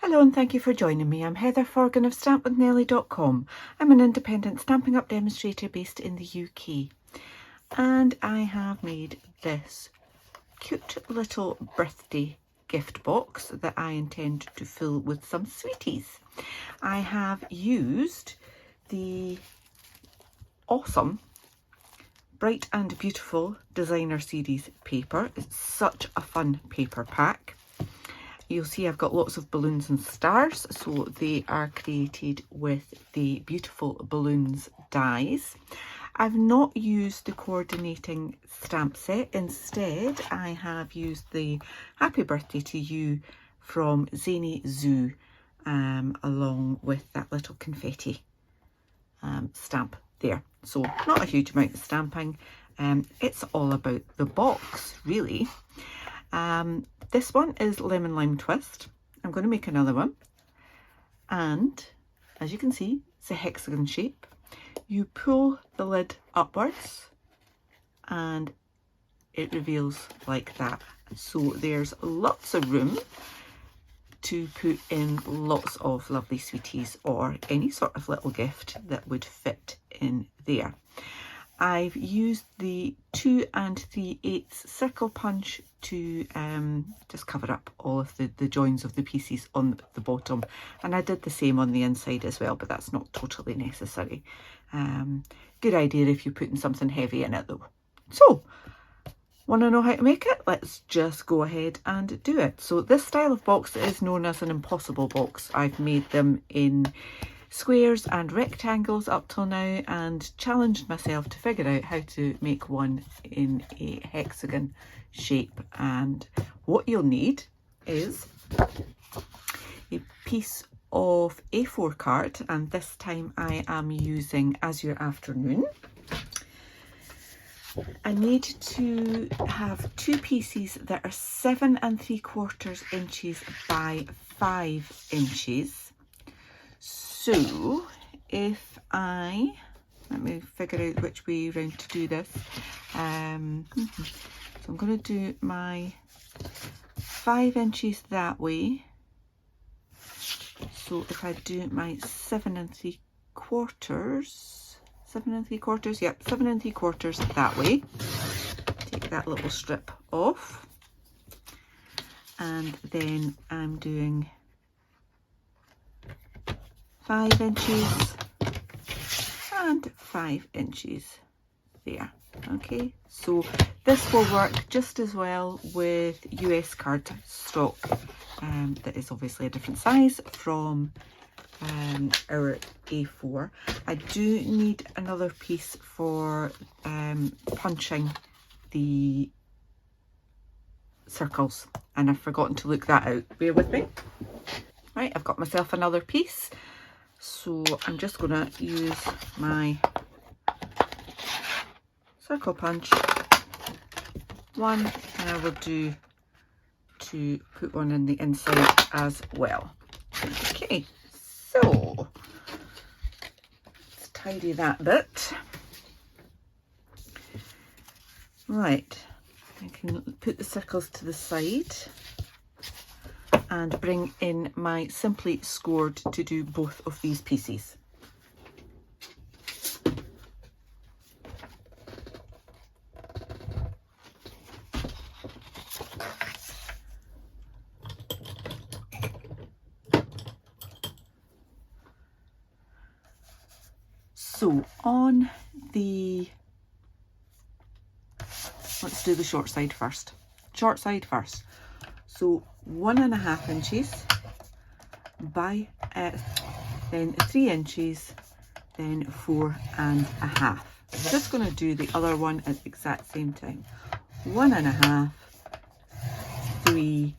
Hello and thank you for joining me. I'm Heather Forgan of stampwithnellie.com. I'm an independent Stampin' Up demonstrator based in the UK. And I have made this cute little birthday gift box that I intend to fill with some sweeties. I have used the awesome Bright and Beautiful Designer Series paper. It's such a fun paper pack. You'll see I've got lots of balloons and stars, so they are created with the Beautiful Balloons dies. I've not used the coordinating stamp set. Instead, I have used the Happy Birthday to You from Zany Zoo, along with that little confetti stamp there. So not a huge amount of stamping. It's all about the box, really. This one is Lemon Lime Twist. I'm going to make another one. And as you can see, it's a hexagon shape. You pull the lid upwards and it reveals like that. So there's lots of room to put in lots of lovely sweeties or any sort of little gift that would fit in there. I've used the 2 3/8 circle punch to just cover up all of the joins of the pieces on the bottom, and I did the same on the inside as well, but that's not totally necessary. Good idea if you're putting something heavy in it though. So, want to know how to make it? Let's just go ahead and do it. So this style of box is known as an impossible box. I've made them in squares and rectangles up till now and challenged myself to figure out how to make one in a hexagon shape. And what you'll need is a piece of A4 card, and this time I am using Azure Afternoon. I need to have 2 pieces that are 7 3/4 inches by 5 inches. So if let me figure out which way around to do this. So I'm going to do my 5 inches that way. So if I do my 7 3/4, 7 3/4, yep, 7 3/4 that way. Take that little strip off. And then I'm doing 5 inches and 5 inches there. Okay, so this will work just as well with US card stock that is obviously a different size from our A4. I do need another piece for punching the circles, and I've forgotten to look that out. Bear with me. Right, I've got myself another piece. So I'm just going to use my circle punch one, and I will do to put one in the inside as well. Okay, so let's tidy that bit. Right, I can put the circles to the side and bring in my Simply Scored to do both of these pieces. So on the, let's do the short side first. Short side first. So 1 1/2 inches by then 3 inches, then 4 1/2. I'm just going to do the other one at the exact same time. 1 1/2, 3,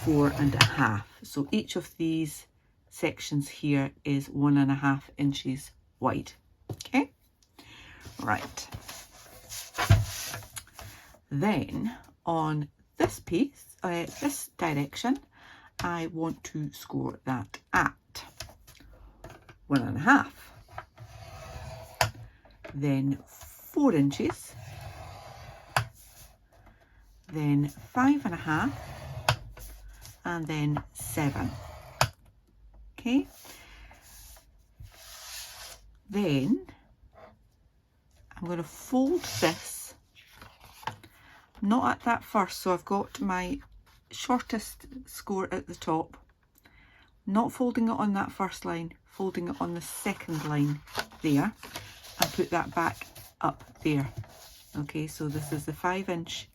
4 1/2. So each of these sections here is 1 1/2 inches wide. Okay, right. Then on this piece, this direction, I want to score that at 1 1/2, then 4 inches, then 5 1/2, and then 7. okay? Then I'm going to fold this, not at that first, so I've got my shortest score at the top, not folding it on that first line, folding it on the second line there, and put that back up there. Okay, so this is the 5-inch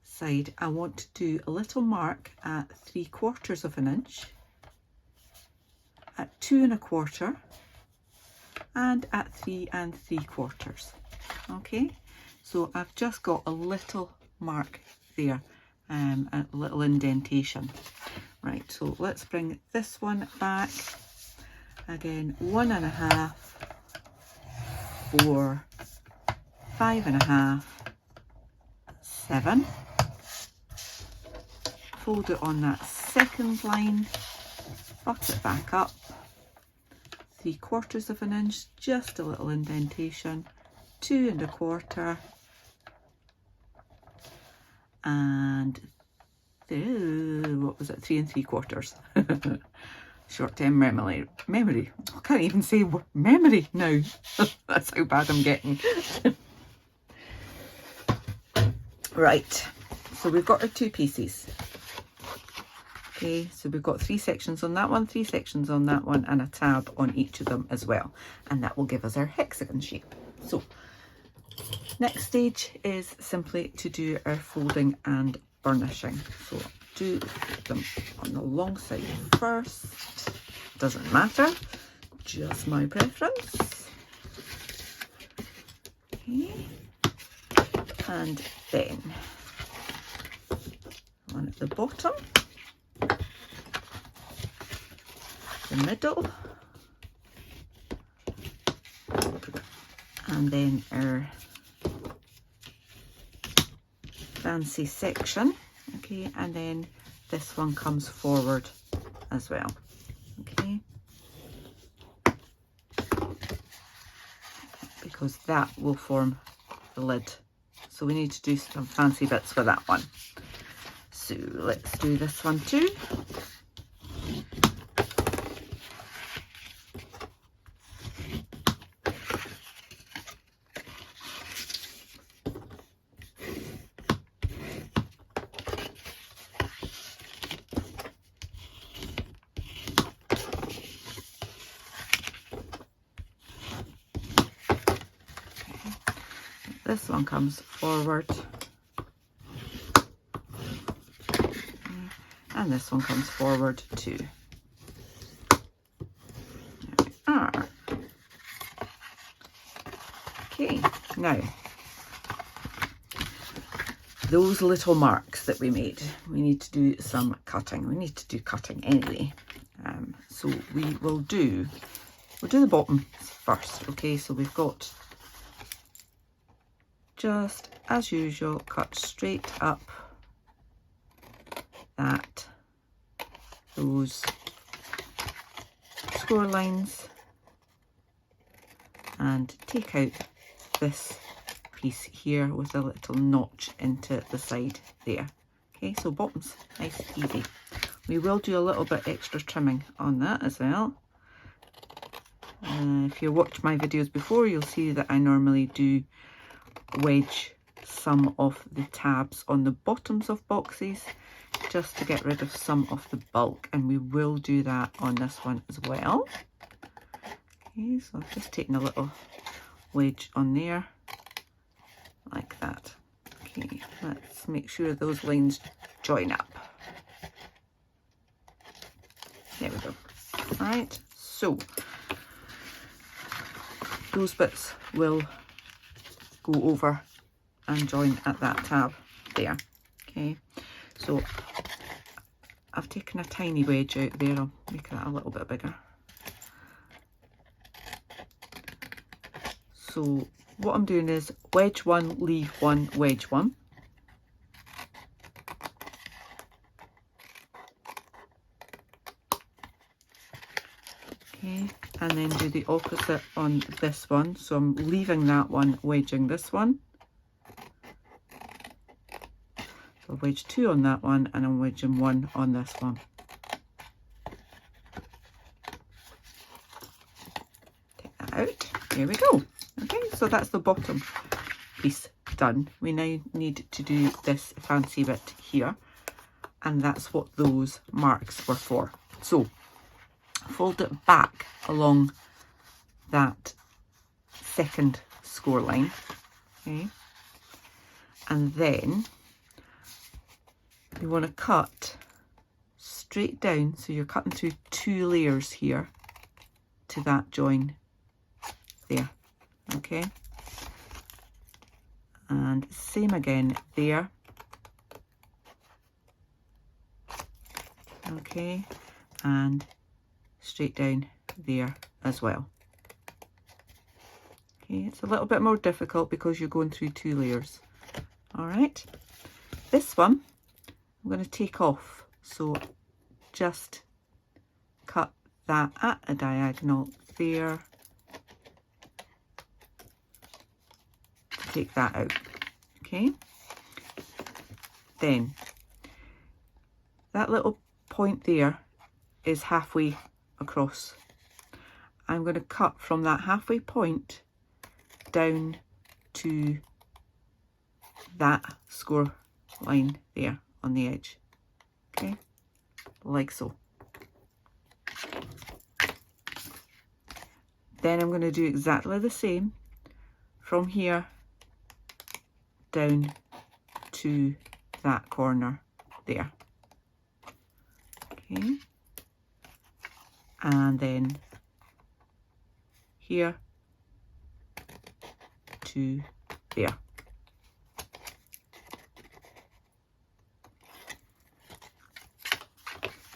side. I want to do a little mark at 3/4 of an inch, at 2 1/4, and at 3 3/4. Okay, so I've just got a little mark there, a little indentation. Right, so let's bring this one back again. 1 1/2, 4, 5 1/2, 7. Fold it on that second line, butt it back up, 3/4 of an inch, just a little indentation, 2 1/4, and what was it, 3 3/4. Short-term memory. I can't even say memory now. That's how bad I'm getting. Right, so we've got our 2 pieces. Okay, so we've got 3 sections on that one, 3 sections on that one, and a tab on each of them as well. And that will give us our hexagon shape. So, next stage is simply to do our folding and burnishing. So, do them on the long side first. Doesn't matter, just my preference. Okay, and then one at the bottom, the middle, and then our fancy section. Okay, and then this one comes forward as well. Okay, because that will form the lid. So we need to do some fancy bits for that one. So let's do this one too. This one comes forward, and this one comes forward too. There we are. Okay, now those little marks that we made, we need to do some cutting. We need to do cutting anyway. So we'll do the bottom first. Okay, so we've got, just as usual, cut straight up those score lines and take out this piece here with a little notch into the side there. Okay, so bottoms, nice, easy. We will do a little bit extra trimming on that as well. If you watched my videos before, you'll see that I normally do wedge some of the tabs on the bottoms of boxes just to get rid of some of the bulk, and we will do that on this one as well. Okay, so I've just taken a little wedge on there like that. Okay, let's make sure those lines join up. There we go. All right, so those bits will go over and join at that tab there. Okay, so I've taken a tiny wedge out there. I'll make that a little bit bigger. So what I'm doing is wedge one, leave one, wedge one. Okay, and then do the opposite on this one. So I'm leaving that one, wedging this one. So I'll wedge 2 on that one, and I'm wedging 1 on this one. There we go. Okay, so that's the bottom piece done. We now need to do this fancy bit here, and that's what those marks were for. So fold it back along that second score line, okay, and then you want to cut straight down, so you're cutting through 2 layers here to that join there, okay, and same again there, okay, and straight down there as well. Okay, it's a little bit more difficult because you're going through 2 layers. All right, this one I'm going to take off, so just cut that at a diagonal there, take that out, okay. Then that little point there is halfway across. I'm going to cut from that halfway point down to that score line there on the edge, okay, like so. Then I'm going to do exactly the same from here down to that corner there, okay, and then here to there.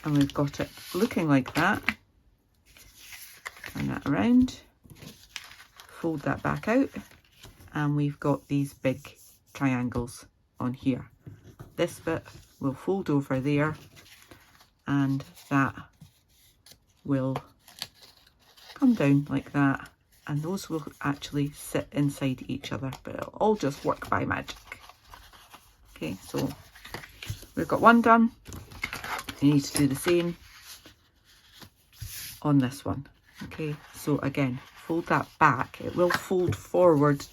And we've got it looking like that. Turn that around, fold that back out, and we've got these big triangles on here. This bit will fold over there, and that will come down like that, and those will actually sit inside each other, but it'll all just work by magic. Okay, so we've got one done. You need to do the same on this one. Okay, so again, fold that back. It will fold forward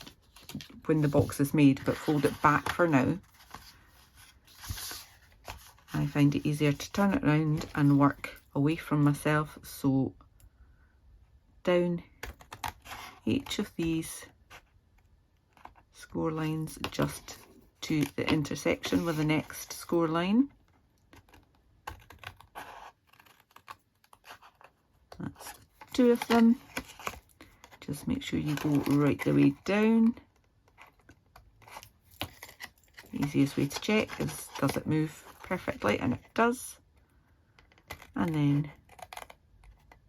when the box is made, but fold it back for now. I find it easier to turn it around and work away from myself, so down each of these score lines just to the intersection with the next score line. That's 2 of them. Just make sure you go right the way down. Easiest way to check is, does it move perfectly? And it does. And then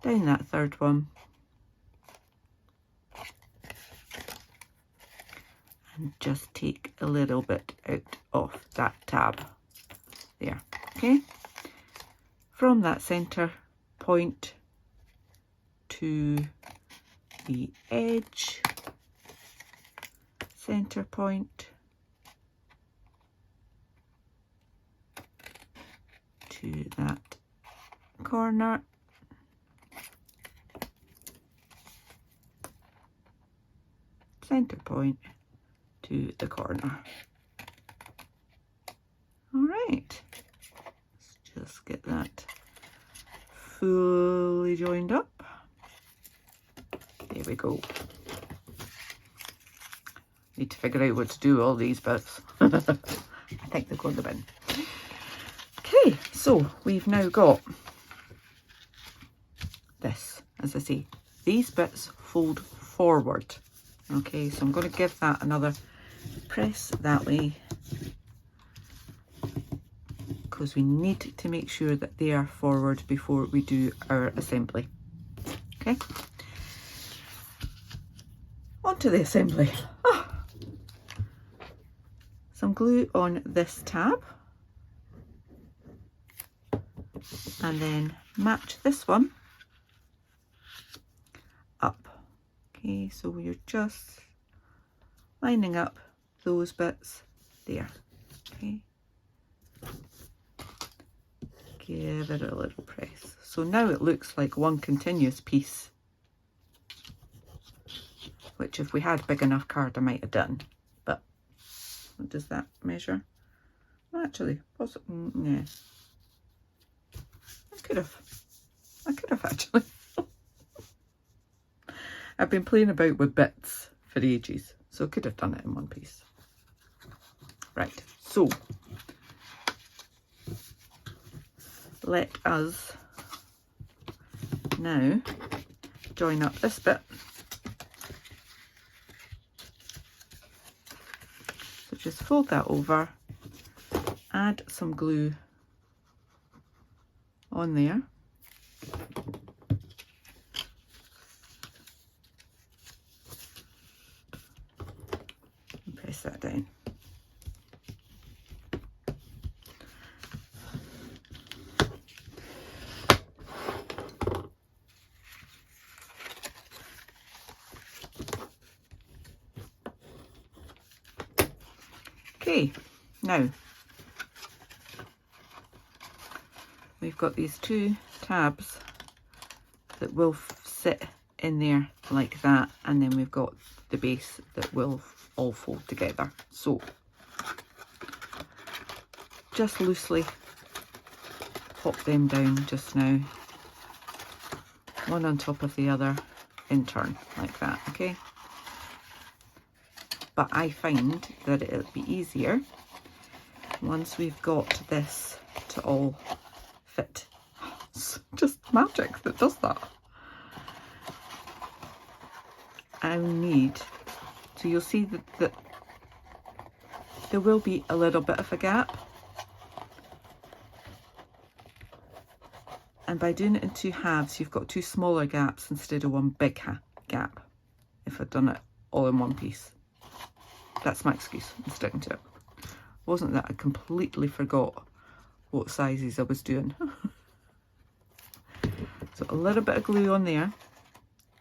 down that third one. And just take a little bit out of that tab there, okay? From that center point to the edge, center point to that corner, center point to the corner. All right, let's just get that fully joined up. There we go. Need to figure out what to do all these bits. I think they'll go in the bin. Okay, so we've now got this. As I say, these bits fold forward. Okay, so I'm going to give that another press that way, because we need to make sure that they are forward before we do our assembly. Okay, on to the assembly. Some glue on this tab, and then match this one up. Okay, so you're just lining up those bits there. Okay, give it a little press. So now it looks like one continuous piece. which if we had big enough card I might have done, but what does that measure? Well, actually, yeah, I could have actually. I've been playing about with bits for ages, so I could have done it in one piece. Right, so let us now join up this bit. So just fold that over, add some glue on there. And press that down. Okay, now we've got these two tabs that will sit in there like that, and then we've got the base that will all fold together. So just loosely pop them down just now, one on top of the other in turn like that, okay? But I find that it'll be easier once we've got this to all fit. It's just magic that does that. I need, so you'll see that there will be a little bit of a gap. And by doing it in two halves, you've got two smaller gaps instead of one big gap, if I'd done it all in one piece. That's my excuse. I'm sticking to it. Wasn't that I completely forgot what sizes I was doing. So a little bit of glue on there,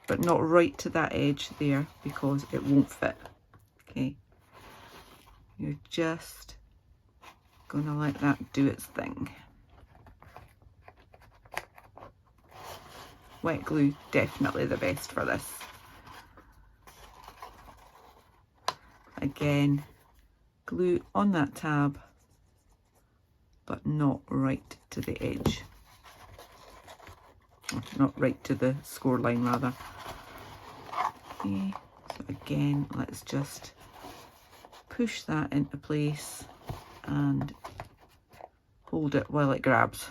but not right to that edge there because it won't fit. Okay. You're just gonna let that do its thing. Wet glue, definitely the best for this. Again, glue on that tab, but not right to the edge. Not right to the score line rather. Okay, so again, let's just push that into place and hold it while it grabs.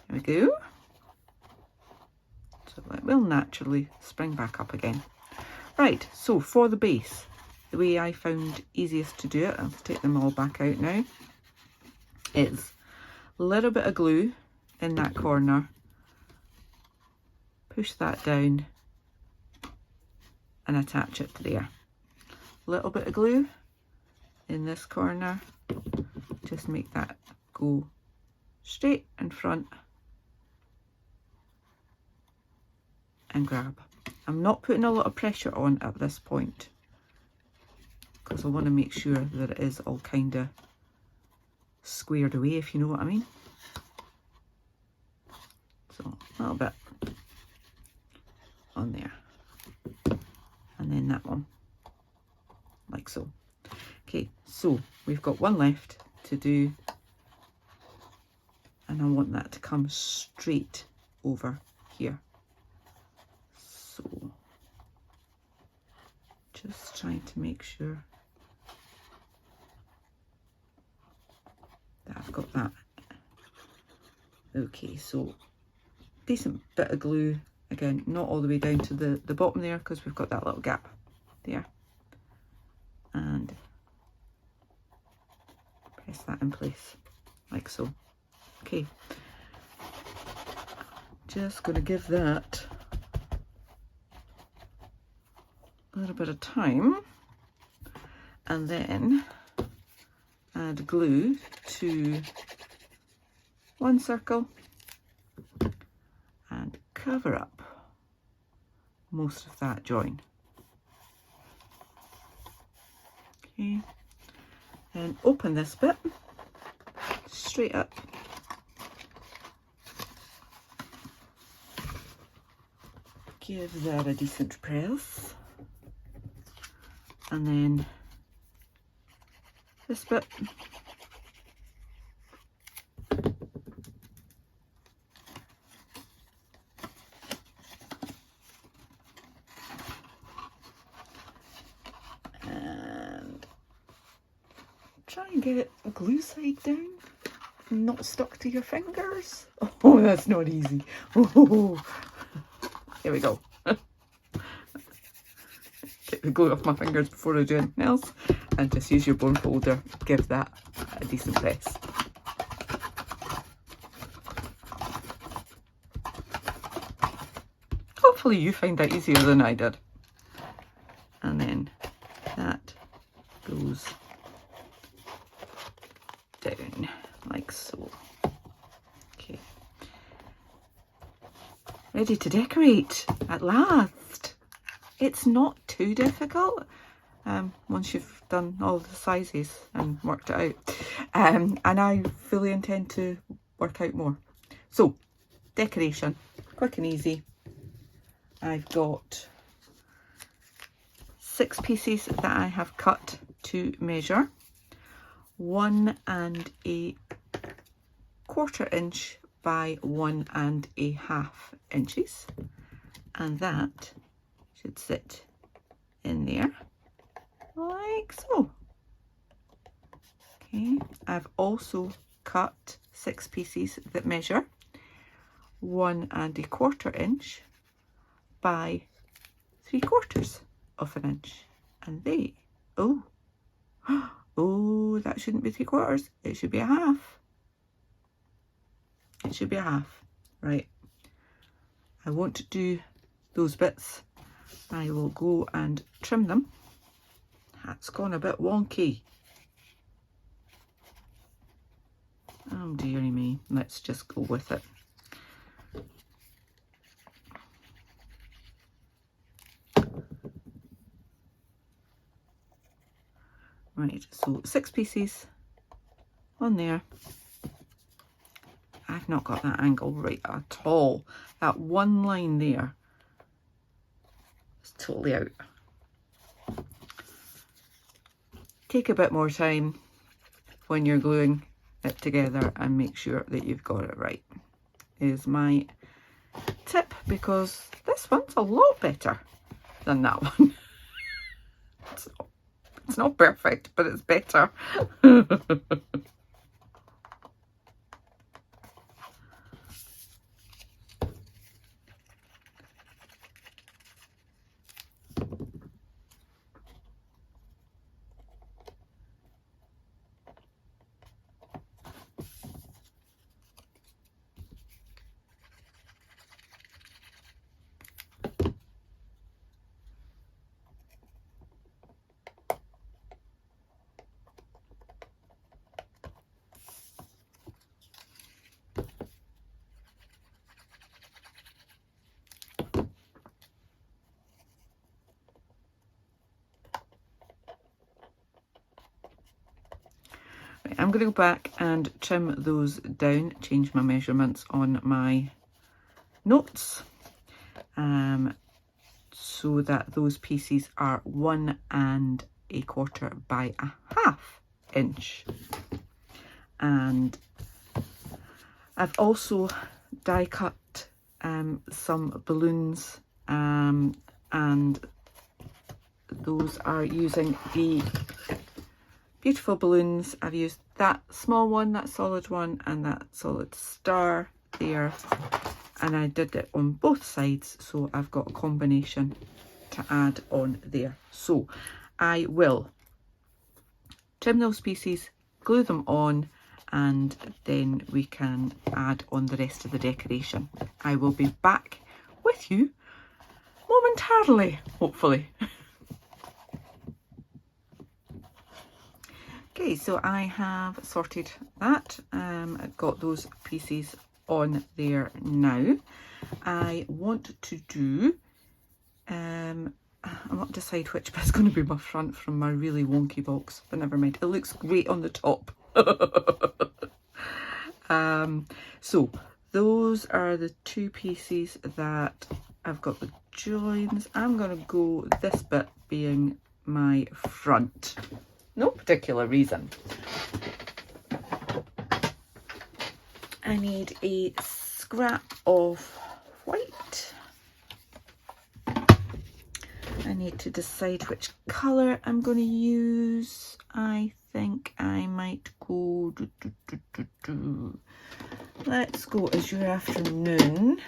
There we go. So it will naturally spring back up again. Right, so for the base, the way I found easiest to do it, I'll take them all back out now, is a little bit of glue in that corner, push that down and attach it to there. A little bit of glue in this corner, just make that go straight in front and grab. I'm not putting a lot of pressure on at this point because I want to make sure that it is all kind of squared away, if you know what I mean. So a little bit on there, and then that one like so. Okay, so we've got one left to do, and I want that to come straight over here. So just trying to make sure that I've got that. Okay, so decent bit of glue, again, not all the way down to the bottom there because we've got that little gap there, and press that in place like so. Okay, just going to give that a little bit of time and then add glue to one circle and cover up most of that join. Okay, and open this bit straight up give that a decent press. And then this bit. And try and get it glue side down, not stuck to your fingers. Oh, that's not easy. Oh, here we go. Get the glue off my fingers before I do anything else, and just use your bone folder. Give that a decent press. Hopefully you find that easier than I did. And then that goes down like so. Okay. Ready to decorate at last. It's not too difficult once you've done all the sizes and worked it out. And I fully intend to work out more. So, decoration, quick and easy. I've got 6 pieces that I have cut to measure, 1 1/4 inch by 1 1/2 inches, and that should sit in there like so. Okay, I've also cut 6 pieces that measure 1 1/4 inch by 3/4 of an inch, and they, oh, that shouldn't be 3/4, it should be a half. It should be a half, right? I won't do those bits. I will go and trim them. That's gone a bit wonky. Oh dearie me, let's just go with it. Right, so 6 pieces on there. I've not got that angle right at all. That one line there is totally out. Take a bit more time when you're gluing it together and make sure that you've got it right, is my tip, because this one's a lot better than that one. It's not perfect, but it's better. I'm going to go back and trim those down, change my measurements on my notes, so that those pieces are 1 1/4 by 1/2 inch. And I've also die cut some balloons, and those are using the beautiful balloons. I've used that small one, that solid one, and that solid star there, and I did it on both sides, so I've got a combination to add on there. So I will trim those pieces, glue them on, and then we can add on the rest of the decoration. I will be back with you momentarily, hopefully. Okay, so I have sorted that. I've got those pieces on there now. I want to do, I want to decide which bit's going to be my front from my really wonky box, but never mind. It looks great on the top. So those are the 2 pieces that I've got the joins. I'm going to go this bit being my front. No particular reason. I need a scrap of white. I need to decide which colour I'm going to use. I think I might go... Let's go Azure Afternoon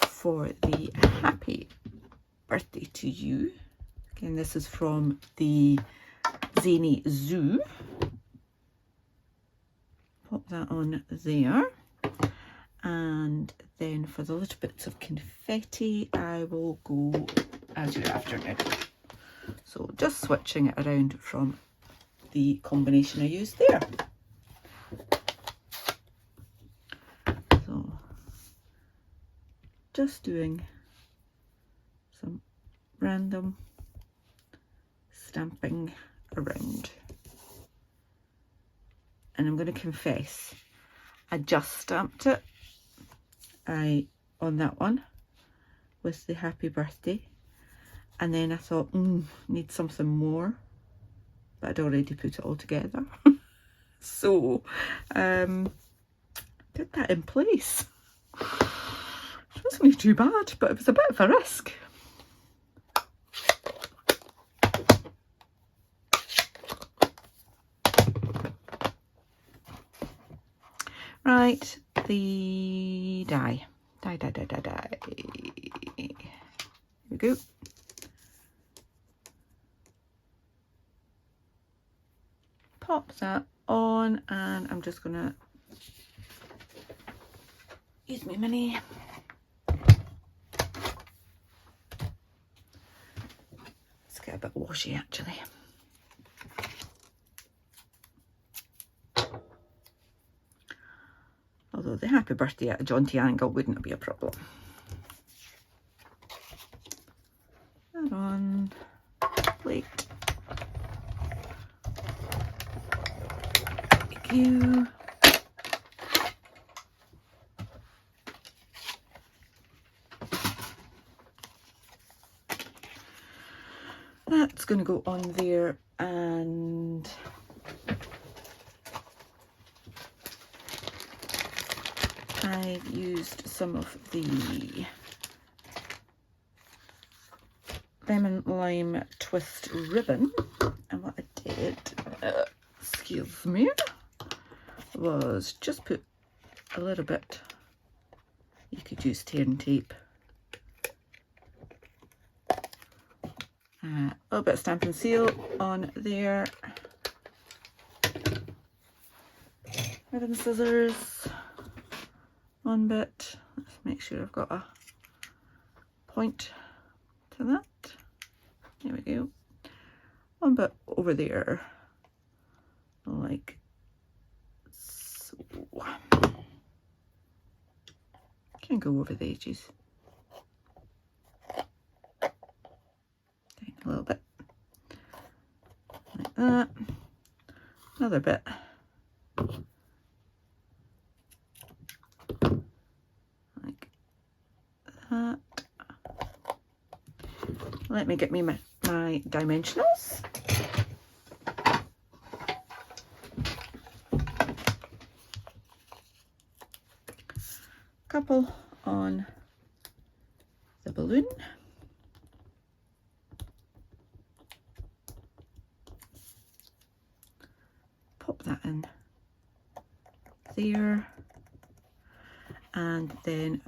for the Happy Birthday to You. Again, this is from the Zany Zoo. Pop that on there. And then for the little bits of confetti, I will go Azure Afternoon. So just switching it around from the combination I used there. So just doing some random stamping around. And I'm going to confess, I just stamped it on that one with the happy birthday, and then I thought need something more, but I'd already put it all together. So did that in place. It wasn't too bad, but it was a bit of a risk. Right, the die. Here we go. Pop that on, and I'm just gonna use my mini. Let's get a bit washy actually. Although the happy birthday at a jaunty angle wouldn't be a problem. That on plate. Thank you. That's going to go on there, and I've used some of the lemon lime twist ribbon, and what I did, excuse me, was just put a little bit, you could use tear and tape, a little bit of Stampin' Seal on there, ribbon scissors, one bit, let's make sure I've got a point to that, there we go, one bit over there, like so, can go over the edges, down a little bit, like that, another bit, like that. Let me get me my dimensionals. Couple on the balloon. Pop that in there. And then,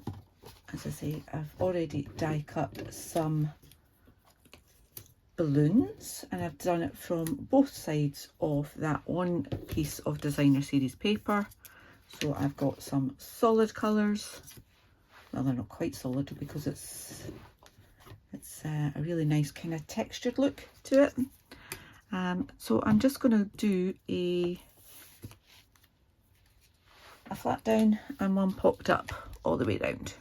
as I say, I've already die cut some balloons, and I've done it from both sides of that one piece of designer series paper. So I've got some solid colours. Well, they're not quite solid because it's a really nice kind of textured look to it. So I'm just going to do a flat down and one popped up all the way round.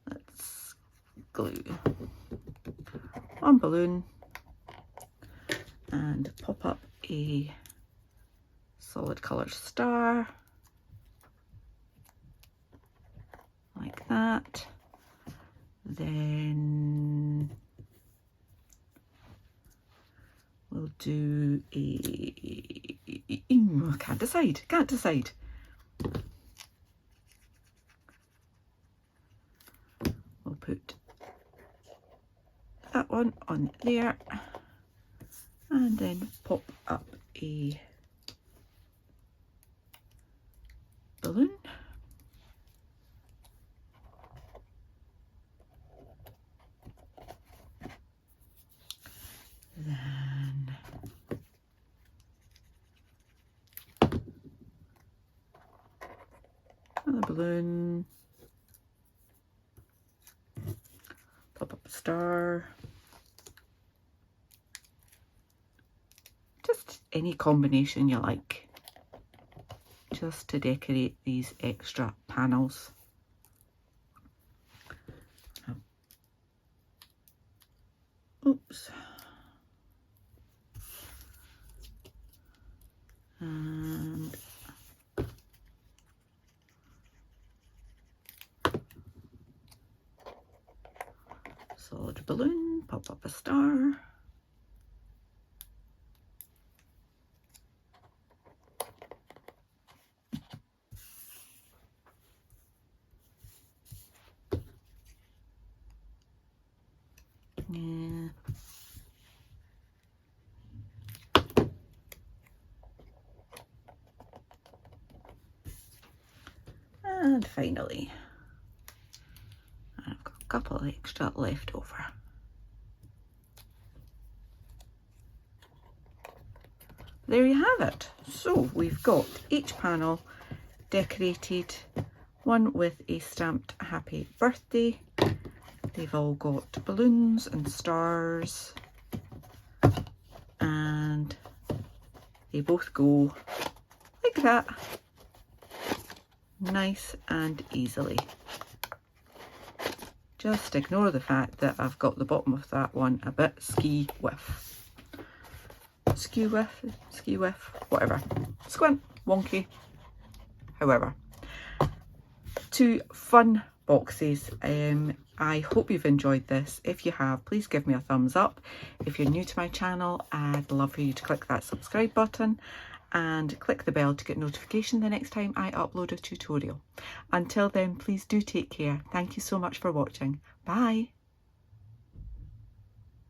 Let's glue one balloon and pop up a solid colour star. that. Then we'll do I can't decide. We'll put that one on there and then pop up a balloon. Then another balloon, pop up a star, just any combination you like, just to decorate these extra panels. Oops. And solid balloon, pop up a star. Yeah. And finally, I've got a couple extra left over. There you have it. So we've got each panel decorated, one with a stamped happy birthday. They've all got balloons and stars, and they both go like that, nice and easily. Just ignore the fact that I've got the bottom of that one a bit skew with, whatever, squint, wonky, however. Two fun boxes. I hope you've enjoyed this. If you have, please give me a thumbs up. If you're new to my channel, I'd love for you to click that subscribe button and click the bell to get notification the next time I upload a tutorial. Until then, please do take care. Thank you so much for watching. Bye.